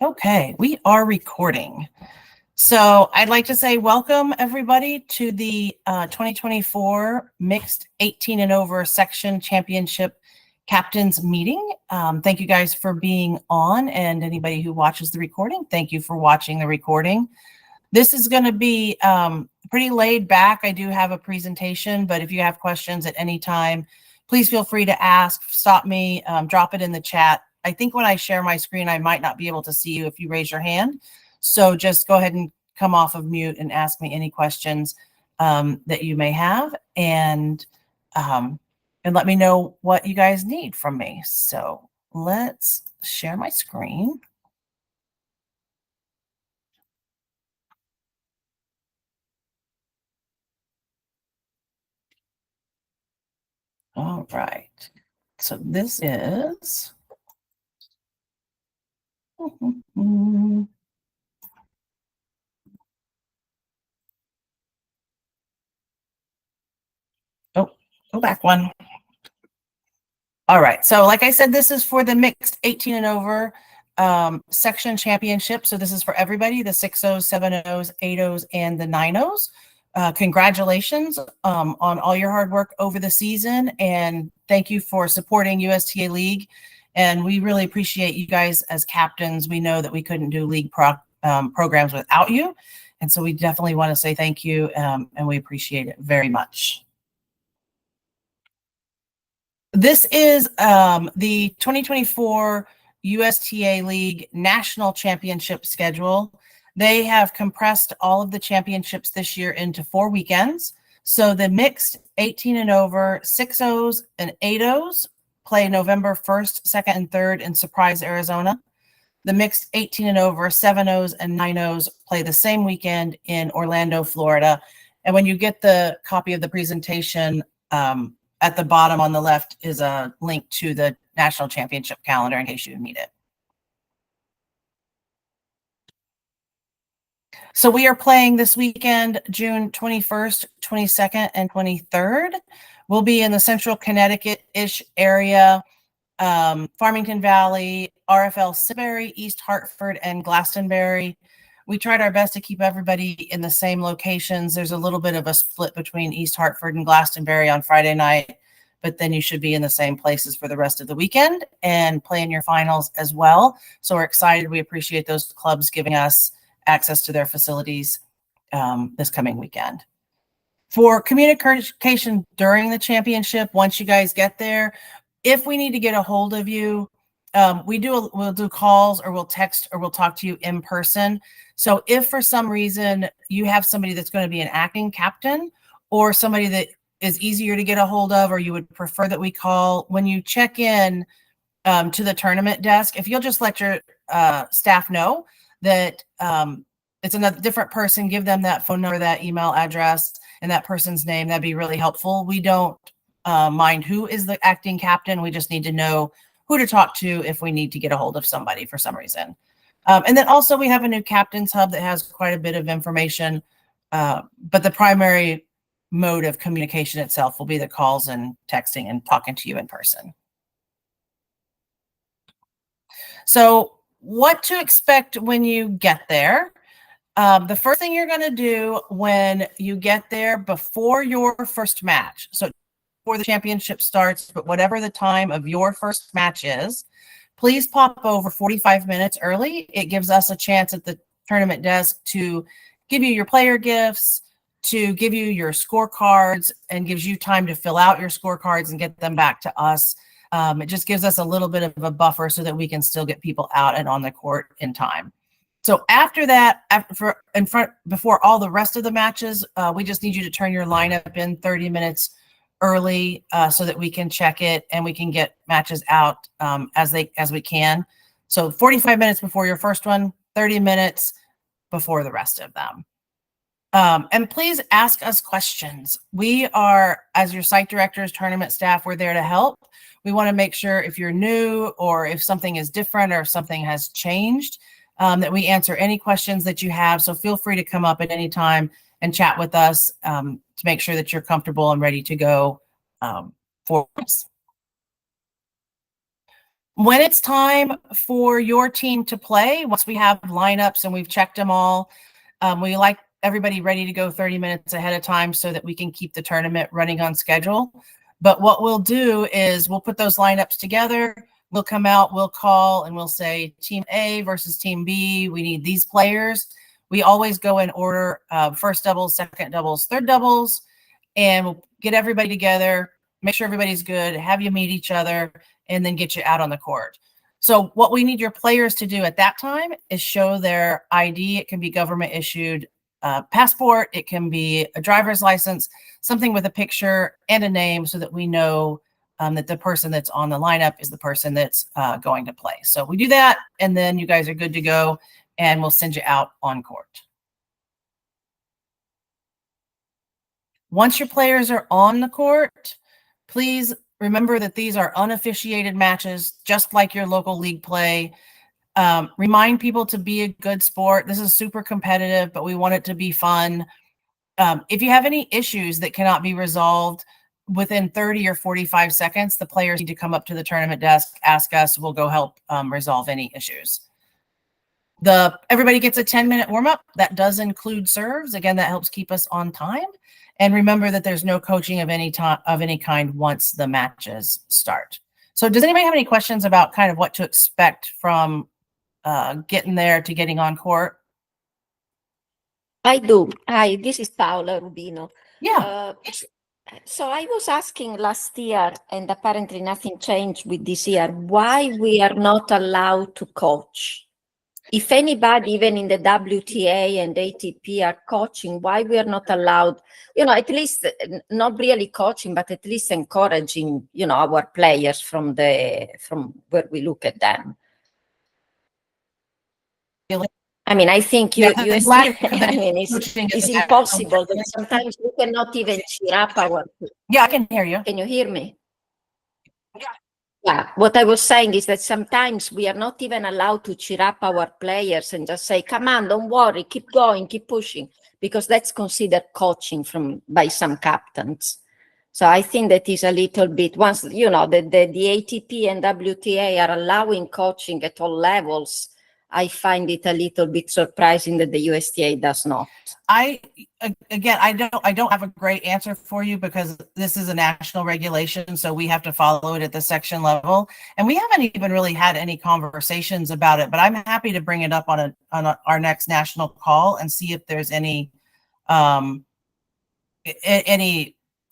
Okay, we are recording. So I'd like to say welcome everybody to the 2024 Mixed 18 and Over Section Championship Captains Meeting. Thank you guys for being on, and anybody who watches the recording, thank you for watching the recording. This is going to be pretty laid back. I do have a presentation, but if you have questions at any time, please feel free to ask, stop me, drop it in the chat. I think when I share my screen, I might not be able to see you if you raise your hand. So just go ahead and come off of mute and ask me any questions that you may have, and let me know what you guys need from me. So let's share my screen. All right. So this is oh, go back one. All right. So like I said, this is for the mixed 18 and over section championship. So this is for everybody, the 6-0s, 7-0s, 8-0s, and the 9-0s. Congratulations on all your hard work over the season, and thank you for supporting USTA League. And we really appreciate you guys as captains. We know that we couldn't do league programs without you. And so we definitely want to say thank you, and we appreciate it very much. This is the 2024 USTA League National Championship schedule. They have compressed all of the championships this year into 4 weekends. So the mixed 18 and over 6-0s and 8-0s play November 1st, 2nd, and 3rd in Surprise, Arizona. The mixed 18 and over 7-0s and 9-0s play the same weekend in Orlando, Florida. And when you get the copy of the presentation, at the bottom on the left is a link to the national championship calendar in case you need it. So we are playing this weekend, June 21st, 22nd, and 23rd. We'll be in the central Connecticut-ish area, Farmington Valley, RFL Simsbury, East Hartford, and Glastonbury. We tried our best to keep everybody in the same locations. There's a little bit of a split between East Hartford and Glastonbury on Friday night, but then you should be in the same places for the rest of the weekend and play in your finals as well. So we're excited. We appreciate those clubs giving us access to their facilities this coming weekend. For communication during the championship, once you guys get there, if we need to get a hold of you, we'll do calls, or we'll text, or we'll talk to you in person. So if for some reason you have somebody that's going to be an acting captain, or somebody that is easier to get a hold of, or you would prefer that we call, when you check in to the tournament desk, if you'll just let your staff know that it's another different person, give them that phone number, that email address, and that person's name, that'd be really helpful. We don't mind who is the acting captain. We just need to know who to talk to if we need to get a hold of somebody for some reason. And then also we have a new captain's hub that has quite a bit of information, but the primary mode of communication itself will be the calls and texting and talking to you in person. So what to expect when you get there? The first thing you're going to do when you get there before your first match, so before the championship starts, but whatever the time of your first match is, please pop over 45 minutes early. It gives us a chance at the tournament desk to give you your player gifts, to give you your scorecards, and gives you time to fill out your scorecards and get them back to us. It just gives us a little bit of a buffer so that we can still get people out and on the court in time. So after that, before all the rest of the matches, we just need you to turn your lineup in 30 minutes early so that we can check it and we can get matches out as we can. So 45 minutes before your first one, 30 minutes before the rest of them. And please ask us questions. We are, as your site directors, tournament staff, we're there to help. We want to make sure if you're new, or if something is different, or if something has changed, that we answer any questions that you have. So feel free to come up at any time and chat with us to make sure that you're comfortable and ready to go for us. When it's time for your team to play, once we have lineups and we've checked them all, we like everybody ready to go 30 minutes ahead of time so that we can keep the tournament running on schedule. But what we'll do is we'll put those lineups together. We'll come out, we'll call, and we'll say Team A versus Team B. We need these players. We always go in order, first doubles, second doubles, third doubles, and we'll get everybody together, make sure everybody's good, have you meet each other, and then get you out on the court. So what we need your players to do at that time is show their ID. It can be government issued passport. It can be a driver's license, something with a picture and a name so that we know that the person that's on the lineup is the person that's going to play. So we do that, and then you guys are good to go, and we'll send you out on court. Once your players are on the court, please remember that these are unofficiated matches, just like your local league play. Remind people to be a good sport. This is super competitive, but we want it to be fun. If you have any issues that cannot be resolved within 30 or 45 seconds, the players need to come up to the tournament desk, ask us, we'll go help resolve any issues. Everybody gets a 10-minute warm-up. That does include serves. Again, that helps keep us on time. And remember that there's no coaching of any kind once the matches start. So does anybody have any questions about kind of what to expect from getting there to getting on court? I do. Hi, this is Paola Rubino. Yeah. So I was asking last year, and apparently nothing changed with this year, why we are not allowed to coach. If anybody, even in the WTA and ATP are coaching, why we are not allowed, at least not really coaching, but at least encouraging, our players from where we look at them. I mean, I think it's impossible that sometimes we cannot even cheer up our. Yeah, I can hear you. Can you hear me? Yeah, what I was saying is that sometimes we are not even allowed to cheer up our players and just say, come on, don't worry, keep going, keep pushing, because that's considered coaching by some captains. So I think that is a little bit, once, the ATP and WTA are allowing coaching at all levels, I find it a little bit surprising that the USTA does not. I don't have a great answer for you because this is a national regulation, so we have to follow it at the section level, and we haven't even really had any conversations about it. But I'm happy to bring it up on our next national call and see if there's any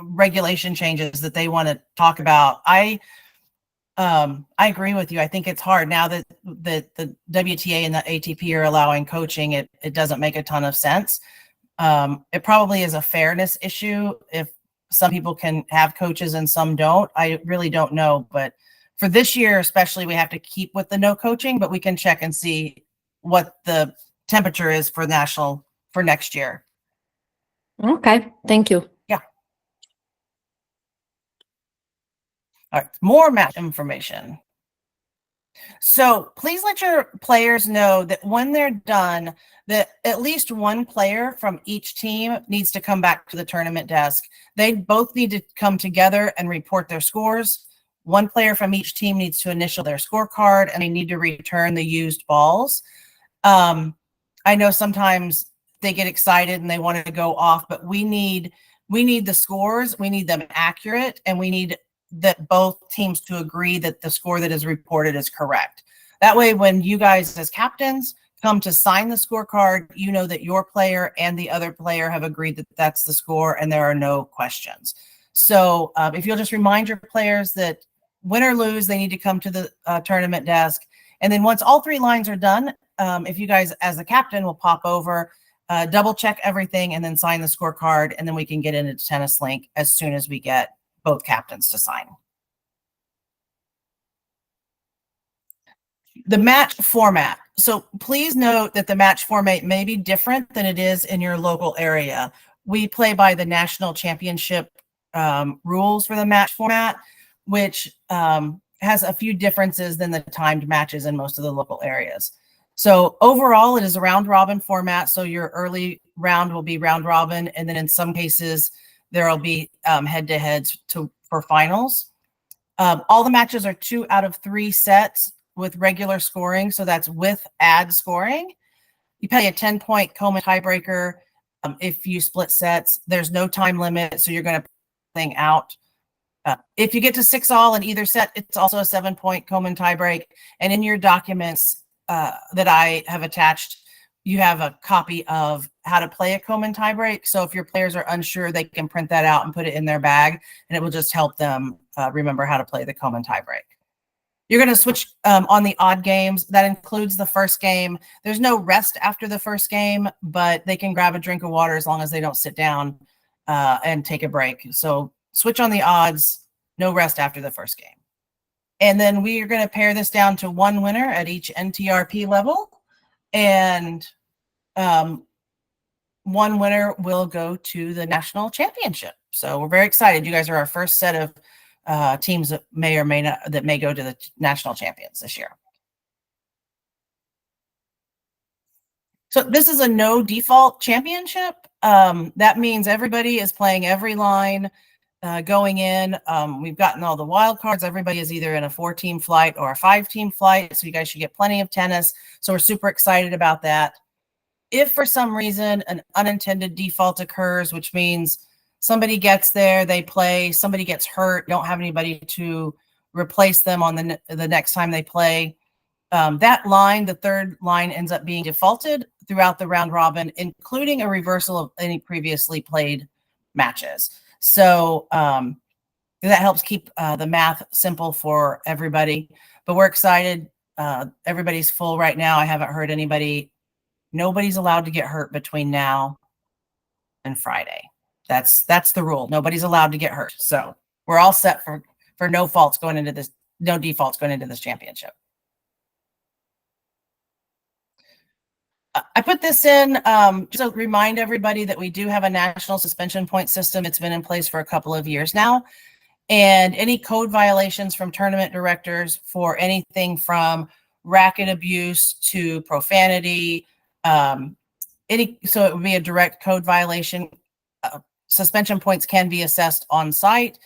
regulation changes that they want to talk about. I agree with you. I think it's hard now that the WTA and the ATP are allowing coaching. It doesn't make a ton of sense. It probably is a fairness issue if some people can have coaches and some don't. I really don't know. But for this year, especially, we have to keep with the no coaching, but we can check and see what the temperature is for next year. Okay. Thank you. All right, more match information. So please let your players know that when they're done, that at least one player from each team needs to come back to the tournament desk. They both need to come together and report their scores. One player from each team needs to initial their scorecard, and they need to return the used balls. I know sometimes they get excited and they want to go off, but we need the scores. We need them accurate, and we need that both teams to agree that the score that is reported is correct. That way, when you guys as captains come to sign the scorecard, you know that your player and the other player have agreed that that's the score and there are no questions. So if you'll just remind your players that win or lose, they need to come to the tournament desk. And then once all three lines are done, if you guys as the captain will pop over, double check everything and then sign the scorecard, and then we can get into Tennis Link as soon as we get both captains to sign. The match format. So please note that the match format may be different than it is in your local area. We play by the national championship rules for the match format, which has a few differences than the timed matches in most of the local areas. So overall, it is a round robin format. So your early round will be round robin, and then in some cases, there will be head-to-heads for finals. All the matches are 2 out of 3 sets with regular scoring. So that's with add scoring. You play a 10-point Komen tiebreaker. If you split sets, there's no time limit. So you're going to thing out. If you get to 6-all in either set, it's also a 7-point Komen tiebreak. And in your documents that I have attached, you have a copy of how to play a Komen tiebreak. So if your players are unsure, they can print that out and put it in their bag, and it will just help them remember how to play the Komen tiebreak. You're going to switch on the odd games. That includes the first game. There's no rest after the first game, but they can grab a drink of water as long as they don't sit down and take a break. So switch on the odds, no rest after the first game. And then we are going to pare this down to 1 winner at each NTRP level. And 1 winner will go to the national championship. So we're very excited. You guys are our first set of teams that may or may not, that may go to the national champions this year. So this is a no default championship. That means everybody is playing every line going in. We've gotten all the wild cards. Everybody is either in a 4-team flight or a 5-team flight. So you guys should get plenty of tennis. So we're super excited about that. If for some reason an unintended default occurs, which means somebody gets there, they play, somebody gets hurt, don't have anybody to replace them on the next time they play, that line, the third line, ends up being defaulted throughout the round robin, including a reversal of any previously played matches. So that helps keep the math simple for everybody. But we're excited. Everybody's full right now. I haven't heard anybody. Nobody's allowed to get hurt between now and Friday. That's the rule. Nobody's allowed to get hurt. So we're all set for no faults going into this, no defaults going into this championship. I put this in just to remind everybody that we do have a national suspension point system. It's been in place for a couple of years now. And any code violations from tournament directors for anything from racket abuse to profanity, so it would be a direct code violation. Suspension points can be assessed on site.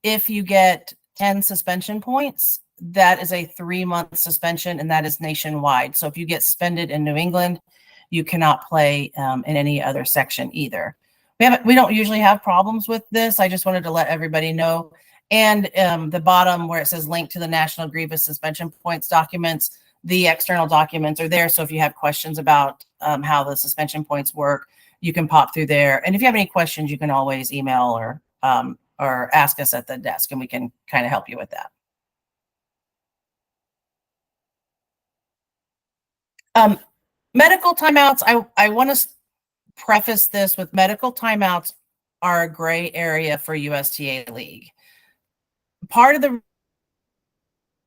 If you get 10 suspension points, that is a 3-month suspension, and that is nationwide. So if you get suspended in New England, you cannot play in any other section either. We don't usually have problems with this. I just wanted to let everybody know. And the bottom where it says link to the National Grievous Suspension Points documents, the external documents are there. So if you have questions about how the suspension points work, you can pop through there. And if you have any questions, you can always email or ask us at the desk, and we can kind of help you with that. Medical timeouts, I want to preface this with medical timeouts are a gray area for USTA League. Part of the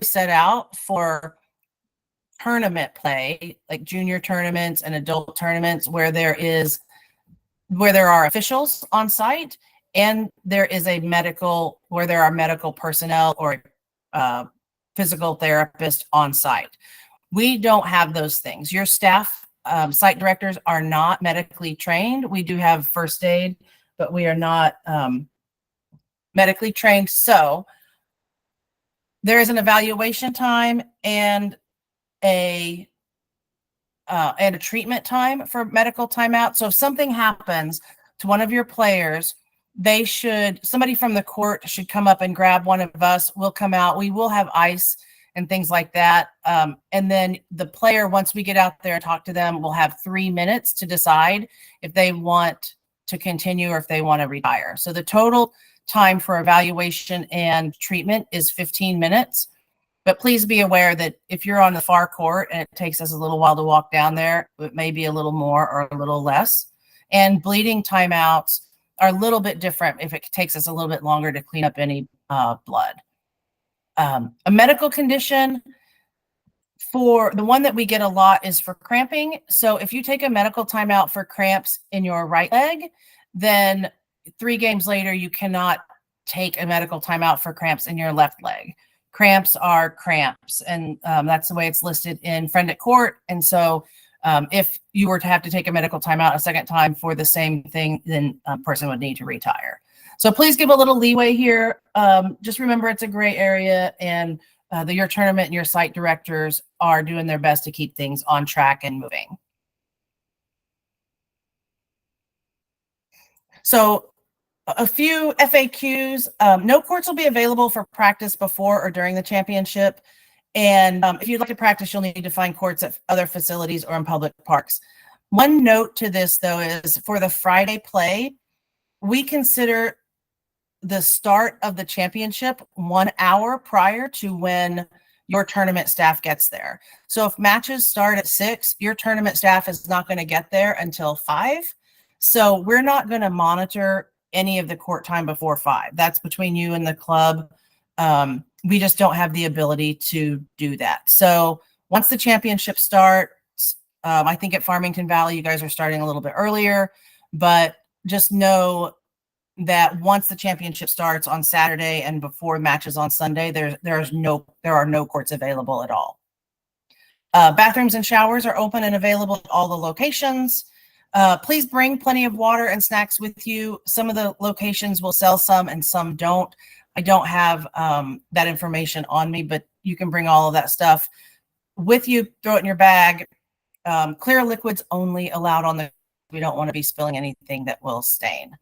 set out for tournament play, like junior tournaments and adult tournaments, where there are officials on site and there is a medical, where there are medical personnel or physical therapist on site. We don't have those things. Your staff, site directors, are not medically trained. We do have first aid, but we are not medically trained. So there is an evaluation time and a treatment time for medical timeout. So if something happens to one of your players, somebody from the court should come up and grab one of us. We'll come out. We will have ice and things like that. And then the player, once we get out there and talk to them, will have 3 minutes to decide if they want to continue or if they want to retire. So the total time for evaluation and treatment is 15 minutes. But please be aware that if you're on the far court and it takes us a little while to walk down there, it may be a little more or a little less. And bleeding timeouts are a little bit different if it takes us a little bit longer to clean up any blood. A medical condition, for the one that we get a lot, is for cramping. So if you take a medical timeout for cramps in your right leg, then 3 games later, you cannot take a medical timeout for cramps in your left leg. Cramps are cramps, and that's the way it's listed in Friend at Court. And so if you were to have to take a medical timeout a second time for the same thing, then a person would need to retire. So please give a little leeway here. Just remember it's a gray area, and your tournament and your site directors are doing their best to keep things on track and moving. So a few FAQs. No courts will be available for practice before or during the championship. And if you'd like to practice, you'll need to find courts at other facilities or in public parks. One note to this, though, is for the Friday play, we consider the start of the championship 1 hour prior to when your tournament staff gets there. So if matches start at 6, your tournament staff is not going to get there until 5. So we're not going to monitor any of the court time before 5. That's between you and the club. We just don't have the ability to do that. So once the championship starts, I think at Farmington Valley, you guys are starting a little bit earlier, but just know that once the championship starts on Saturday and before matches on Sunday, there are no courts available at all. Bathrooms and showers are open and available at all the locations. Please bring plenty of water and snacks with you. Some of the locations will sell some and some don't. I don't have that information on me, but you can bring all of that stuff with you, throw it in your bag. Clear liquids only allowed on the, we don't want to be spilling anything that will stain.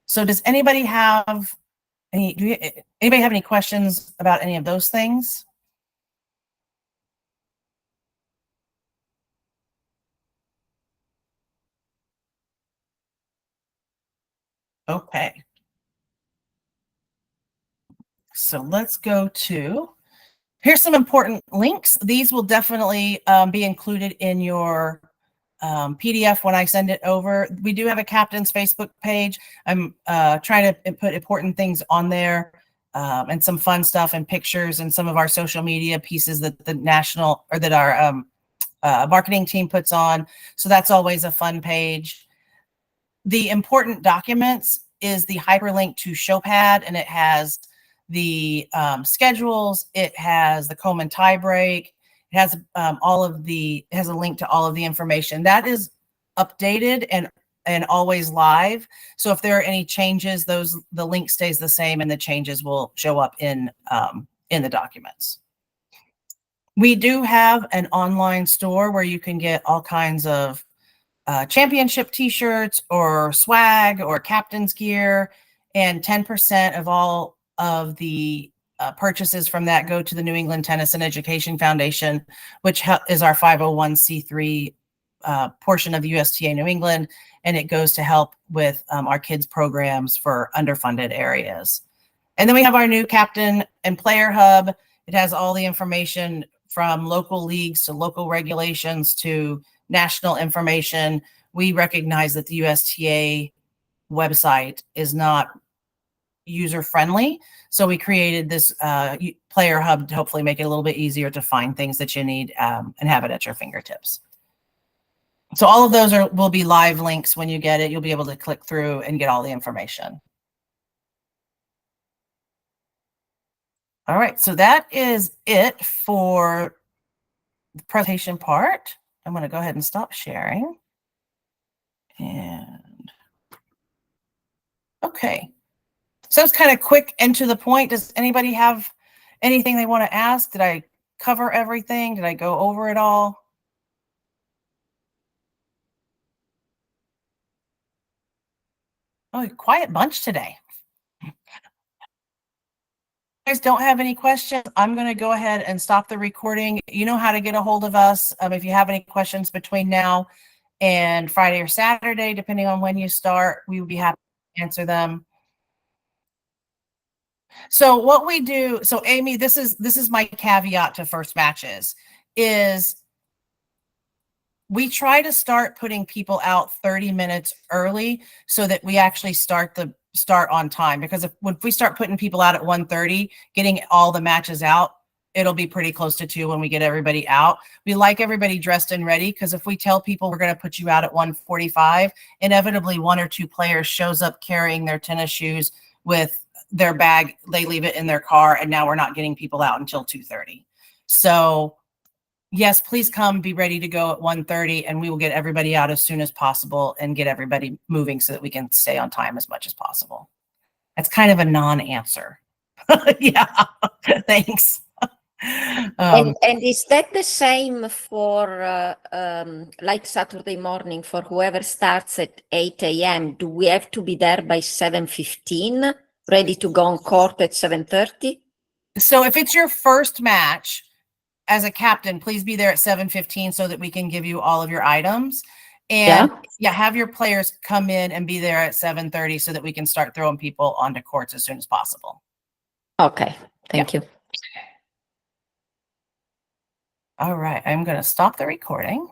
So does anybody have anybody have any questions about any of those things? Okay. So let's go to, here's some important links. These will definitely be included in your PDF when I send it over. We do have a captain's Facebook page. I'm trying to put important things on there and some fun stuff and pictures and some of our social media pieces that the national or that our marketing team puts on. So that's always a fun page. The important documents is the hyperlink to Showpad, and it has the schedules. It has the Coleman tiebreak. It has it has a link to all of the information that is updated and always live. So if there are any changes, the link stays the same, and the changes will show up in the documents. We do have an online store where you can get all kinds of championship t-shirts or swag or captain's gear, and 10% of all of the purchases from that go to the New England Tennis and Education Foundation, which is our 501c3 portion of USTA New England, and it goes to help with our kids programs for underfunded areas. And then we have our new Captain and Player Hub. It has all the information from local leagues to local regulations to national information. We recognize that the USTA website is not user-friendly, so we created this Player Hub to hopefully make it a little bit easier to find things that you need and have it at your fingertips. So all of those will be live links when you get it. You'll be able to click through and get all the information. All right, so that is it for the presentation part. I'm going to go ahead and stop sharing. And okay, so it's kind of quick and to the point. Does anybody have anything they want to ask? Did I cover everything? Did I go over it all? Oh, quiet bunch today. Guys don't have any questions, I'm going to go ahead and stop the recording. You know how to get a hold of us. If you have any questions between now and Friday or Saturday, depending on when you start, we would be happy to answer them. So what we do, so Amy, this is my caveat to first matches, is we try to start putting people out 30 minutes early so that we actually start on time, because if we start putting people out at 1:30, getting all the matches out, it'll be pretty close to 2 when we get everybody out. We like everybody dressed and ready, because if we tell people we're going to put you out at 1:45, inevitably 1 or 2 players shows up carrying their tennis shoes with their bag. They leave it in their car, and now we're not getting people out until 2:30. So yes, please come, be ready to go at 1:30, and we will get everybody out as soon as possible and get everybody moving so that we can stay on time as much as possible. That's kind of a non-answer. Yeah, thanks. And is that the same for like Saturday morning for whoever starts at 8 a.m.? Do we have to be there by 7:15, ready to go on court at 7:30? So if it's your first match as a captain, please be there at 7:15 so that we can give you all of your items. And yeah, have your players come in and be there at 7:30 so that we can start throwing people onto courts as soon as possible. Okay, thank you. All right, I'm going to stop the recording.